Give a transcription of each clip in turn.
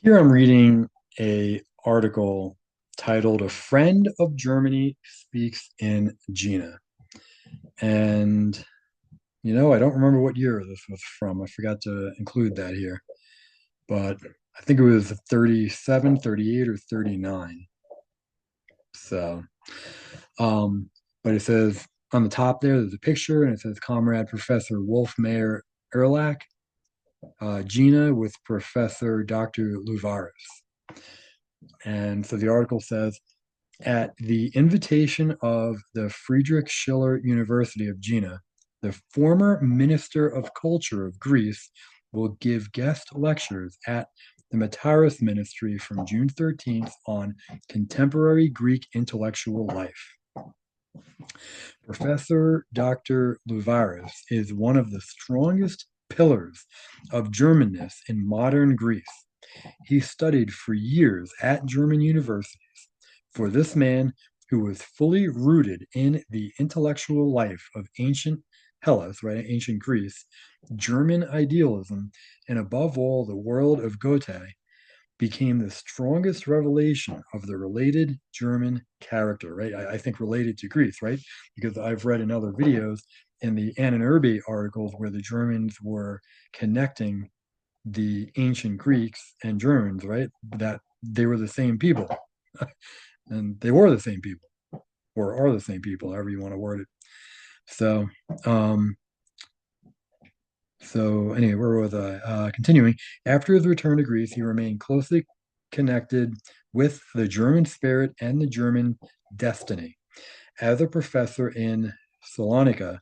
Here I'm reading a article titled "A Friend of Germany Speaks in Jena." And I don't remember what year this was from. I forgot to include that here, but I think it was 37, 38, or 39. So, um, but it says on the top there's a picture and it says Comrade Professor Wolf Mayer Erlach, Jena with Professor Dr. Luvaris. And so the article says, at the invitation of the Friedrich Schiller University of Jena, the former Minister of Culture of Greece will give guest lectures at the Metaris Ministry from June 13th on contemporary Greek intellectual life. Professor Dr. Louvaris is one of the strongest pillars of Germanness in modern Greece. He studied for years at German universities. For this man, who was fully rooted in the intellectual life of ancient Hellas, right, ancient Greece, German idealism, and above all, the world of Goethe, became the strongest revelation of the related German character, right? I think related to Greece, right? Because I've read in other videos in the Ahnenerbe articles where the Germans were connecting the ancient Greeks and Germans, right? That they were the same people. And they were the same people, or are the same people, however you want to word it. So, um, so anyway, where was I? Continuing, after his return to Greece, he remained closely connected with the German spirit and the German destiny. As a professor in Salonika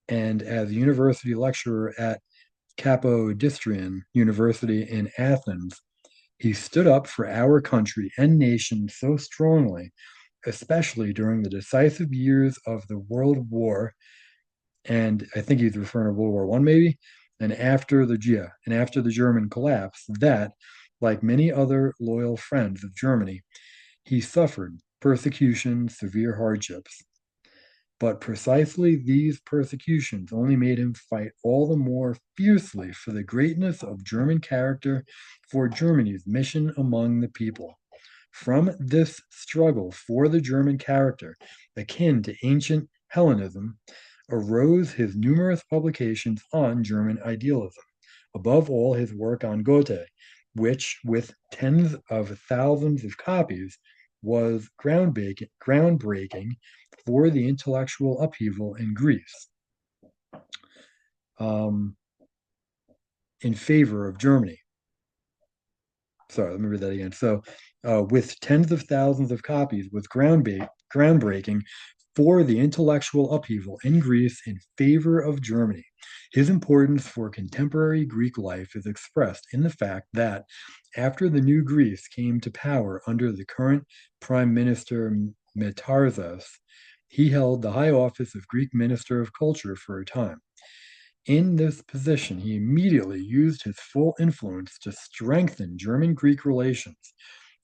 and as a university lecturer at Kapodistrian University in Athens, he stood up for our country and nation so strongly, especially during the decisive years of the World War, and I think he's referring to World War One, maybe, and after the German collapse, that, like many other loyal friends of Germany, he suffered persecution, severe hardships. But precisely these persecutions only made him fight all the more fiercely for the greatness of German character, for Germany's mission among the people. From this struggle for the German character, akin to ancient Hellenism, arose his numerous publications on German idealism, above all his work on Goethe, which, with tens of thousands of copies, was groundbreaking for the intellectual upheaval in Greece, um, in favor of Germany. Sorry, let me read that again. So, with tens of thousands of copies, was groundbreaking for the intellectual upheaval in Greece in favor of Germany. His importance for contemporary Greek life is expressed in the fact that after the new Greece came to power under the current Prime Minister Metarzas, he held the high office of Greek Minister of Culture for a time. In this position, he immediately used his full influence to strengthen German Greek relations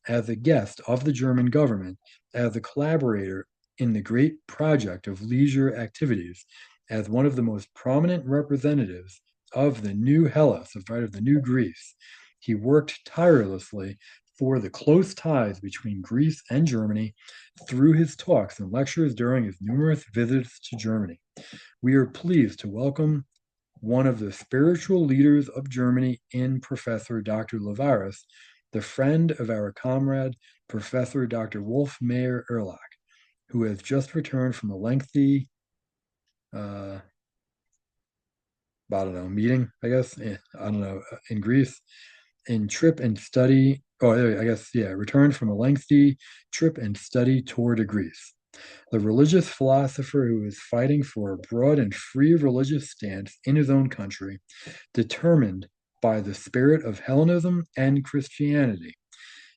as a guest of the German government, as a collaborator in the great project of leisure activities, as one of the most prominent representatives of the new Hellas, of the new Greece. He worked tirelessly for the close ties between Greece and Germany through his talks and lectures during his numerous visits to Germany. We are pleased to welcome one of the spiritual leaders of Germany in Professor Dr. Lavaris, the friend of our comrade, Professor Dr. Wolf Mayer Erlach, who has just returned from a lengthy, uh, I don't know, meeting, I guess, I don't know, in Greece, in trip and study. Oh, I guess, yeah, returned from a lengthy trip and study tour to Greece. The religious philosopher who is fighting for a broad and free religious stance in his own country, determined by the spirit of Hellenism and Christianity.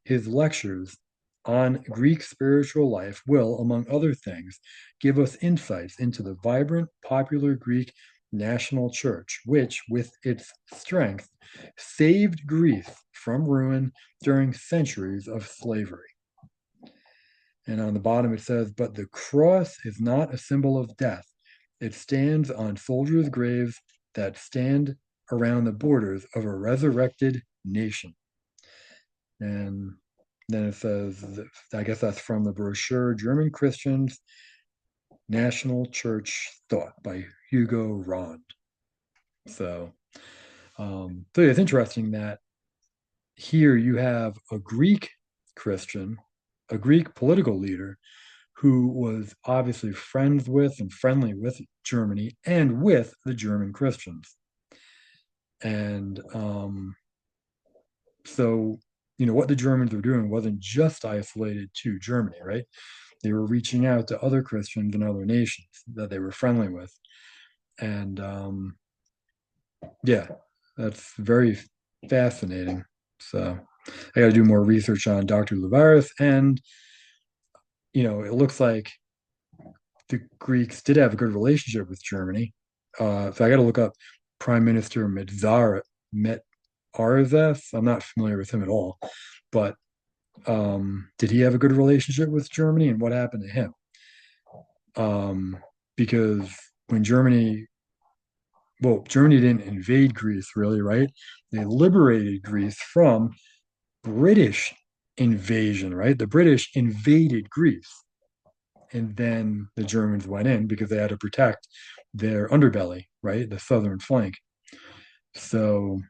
His lectures on Greek spiritual life will, among other things, give us insights into the vibrant, popular Greek national church, which, with its strength, saved Greece from ruin during centuries of slavery. And on the bottom it says, but the cross is not a symbol of death. It stands on soldiers' graves that stand around the borders of a resurrected nation. And then it says, I guess that's from the brochure, German Christians, National Church Thought by Hugo Rond. So, so yeah, it's interesting that here you have a Greek Christian, a Greek political leader who was obviously friends with and friendly with Germany and with the German Christians. And so, what the Germans were doing wasn't just isolated to Germany, right? They were reaching out to other Christians in other nations that they were friendly with. And yeah, that's very fascinating. So I got to do more research on Dr. Luvaris. And, it looks like the Greeks did have a good relationship with Germany. So I got to look up Prime Minister Met I'm not familiar with him at all, but did he have a good relationship with Germany, and what happened to him? Because when Germany didn't invade Greece, really, right? They liberated Greece from British invasion, right? The British invaded Greece, and then the Germans went in because they had to protect their underbelly, right? The southern flank. So,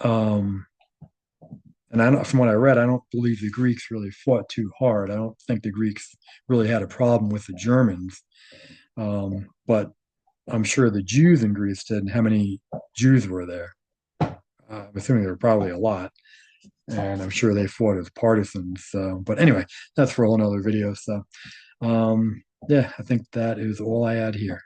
um, and from what I read, I don't believe the Greeks really fought too hard. I don't think the Greeks really had a problem with the Germans. But I'm sure the Jews in Greece did. And how many Jews were there? I'm assuming there were probably a lot, and I'm sure they fought as partisans. So, but anyway, that's for another video. So, yeah, I think that is all I had here.